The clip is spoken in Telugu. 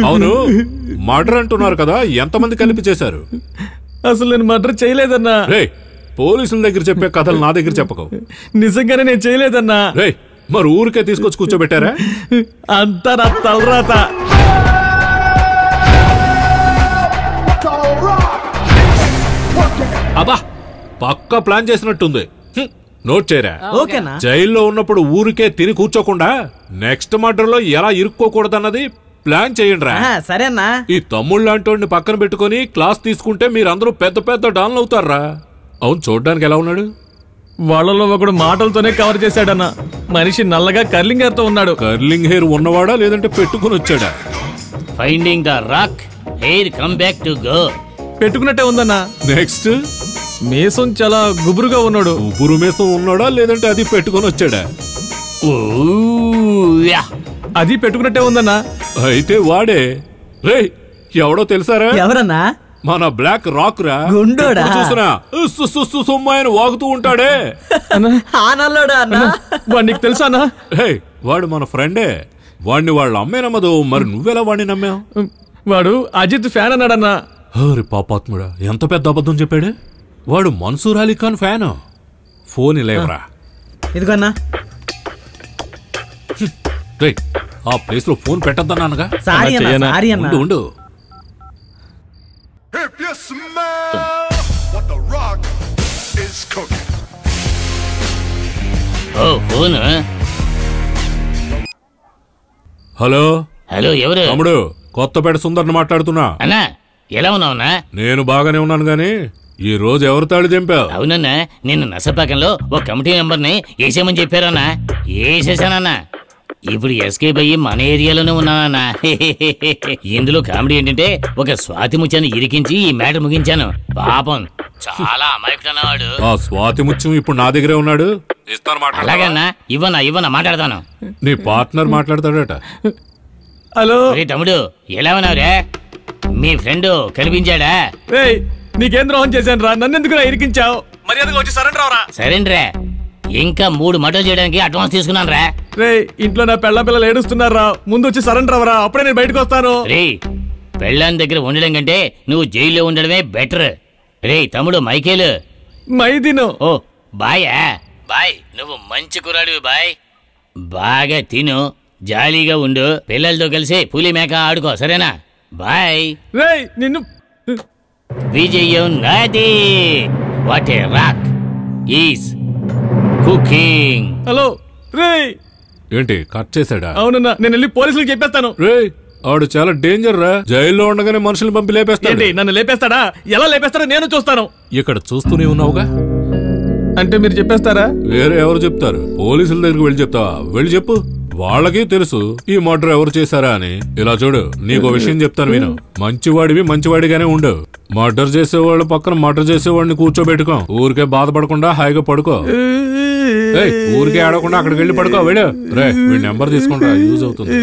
అవును, మర్డర్ అంటున్నారు కదా, ఎంతమంది కలిపి చేశారు? అసలు నేను మర్డర్ చేయలేదన్నా. పోలీసుల దగ్గర చెప్పే కథలు నా దగ్గర చెప్పకు. నిజంగానే నేను చేయలేదన్నా. మరి ఊరికే తీసుకొచ్చి కూర్చోబెట్టారా? అంతా నా తలరాత. అబ్బా, పక్కా ప్లాన్ చేసినట్టుంది. నోట్ చేయరా. ఓకేనా? జైల్లో ఉన్నప్పుడు ఊరికే తిని కూర్చోకుండా నెక్స్ట్ మర్డర్ లో ఎలా ఇరుక్కోకూడదన్నది ప్లాన్ చేయండి రా. సరేనా? ఈ తమ్ముళ్ళు లాంటి పక్కన పెట్టుకుని క్లాస్ తీసుకుంటే మీరందరూ పెద్ద పెద్ద డాన్లు అవుతారా? అవును, చూడ్డానికి ఎలా ఉన్నాడు? వాళ్ళలో ఒకడు మాటలతోనే కవర్ చేశాడన్న. మనిషి నల్లగా కర్లింగ్ హెయిర్ తో ఉన్నాడు. కర్లింగ్ హెయిర్ ఉన్నవాడా లేదంటే పెట్టుకుని వచ్చాడా? Finding the rock, hair come back to go. పెట్టుకున్నట్టే ఉందన్న. నెక్స్ట్ మేసం చాలా గుబురుగా ఉన్నాడు. గుబురు మేసం ఉన్నాడా లేదంటే అది పెట్టుకుని వచ్చాడా? అది పెట్టుకున్నట్టే ఉందన్నా. అయితే వాడే. రేయ్, ఎవడో తెలుసారా? ఎవరన్నా? మన బ్లాక్ రాక్ రా. చూసినా సొమ్మాయని వాగుతూ ఉంటాడే. నీకు తెలుసా? వాడు మన ఫ్రెండే. వాడిని వాళ్ళ అమ్మే నమ్మదు. మరి నువ్వెలా వాడిని నమ్మావు? వాడు అజిత్ ఫ్యాన్ అన్నాడన్నా. హరి పాపాత్ముడా, ఎంత పెద్ద అబద్ధం చెప్పాడే. వాడు మన్సూర్ అలీ ఖాన్ ఫ్యాన్. ఫోన్ ఇలేవరా. ఇదిగోన్నా. ఆ ప్లేస్ లో ఫోన్ పెట్టద్దన్నానుగా. ఉండు. హలో హలో, ఎవరు? తమ్ముడు, కొత్తపేట సుందర్ని మాట్లాడుతున్నా. అన్నా, ఎలా ఉన్నావునా? నేను బాగానే ఉన్నాను గాని ఈ రోజు ఎవరు తాళి దింపావు? అవునన్నా, నేను నసపాకంలో ఒక కమిటీ మెంబర్ని వేసేయమని చెప్పారన్నా. వేసేసానన్నా. ఇప్పుడు ఎస్కేప్ అయ్యి మన ఏరియాలోనే ఉన్నానన్నా. ఇందులో కామెడీ ఏంటంటే ఒక స్వాతి ముత్యాన్ని ఇరికించి ఈ మ్యాటర్ ముగించాను. పాపం చాలా అమాయకుడన్నవాడు. ఆ స్వాతి ముత్యం ఇప్పుడు నా దగ్గరే ఉన్నాడు. అలాగన్నా, ఇవ్వనా మాట్లాడతాను. నీ పార్ట్నర్ మాట్లాడతాడట. హలో తమ్ముడు, ఎలా ఉన్నావురా? మీ ఫ్రెండ్ కనిపించాడా? నీకేం ద్రోహం చేశాను రా? నన్నెందుకు ఇరికించావు? మర్యాదగా వచ్చి సరెండర్ అవరా. సరెండరే? ఇంకా 3 మటలు చేయడానికి అడ్వాన్స్ తీసుకున్నాను రా. ఇంట్లో నా పెళ్ళ పిల్లలు ఏడుస్తున్నారా? ముందు వచ్చి సరెండర్ అవరా, అప్పుడే నేను బయటకు వస్తాను. పెళ్ళాని దగ్గర ఉండడం కంటే నువ్వు జైల్లో ఉండడమే బెటర్. తమ్ముడు మైకేలు. మైదిను. ఓ బాయా? బాయ్, నువ్వు మంచి కుర్రాడివి బాయ్. బాగా తిను, జాలీగా ఉండు, పిల్లలతో కలిసి పులి మేక ఆడుకో, సరేనా? బాయ్. నిన్ను విజయం నాది. What a rock is cooking. Hello ఏంటి కట్ చేశాడా? అవునన్నా, నేను వెళ్ళి పోలీసులకు చెప్పేస్తాను. ఆడు చాలా డేంజర్ రా. జైల్లో ఉండగానే మనుషులు పంపి లేపేస్తాడు. నన్ను లేపేస్తాడా? ఎలా లేపేస్తాడో నేను చూస్తాను. ఇక్కడ చూస్తూనే ఉన్నావుగా. అంటే మీరు చెప్పేస్తారా? వేరే ఎవరు చెప్తారు? పోలీసుల దగ్గరికి వెళ్ళి చెప్తావా? వెళ్ళి చెప్పు. వాళ్ళకి తెలుసు ఈ మర్డర్ ఎవరు చేశారా అని. ఇలా చూడు, నీకో విషయం చెప్తాను విను. మంచివాడివి మంచివాడిగానే ఉండు. మర్డర్ చేసేవాళ్ళు పక్కన మర్డర్ చేసేవాడిని కూర్చోబెట్టుకో. ఊరికే బాధపడకుండా హాయిగా పడుకో. ఊరికే ఆడకుండా అక్కడికి వెళ్ళి పడుకో. వీడు వీడి నెంబర్ తీసుకుంటా, యూజ్ అవుతుంది.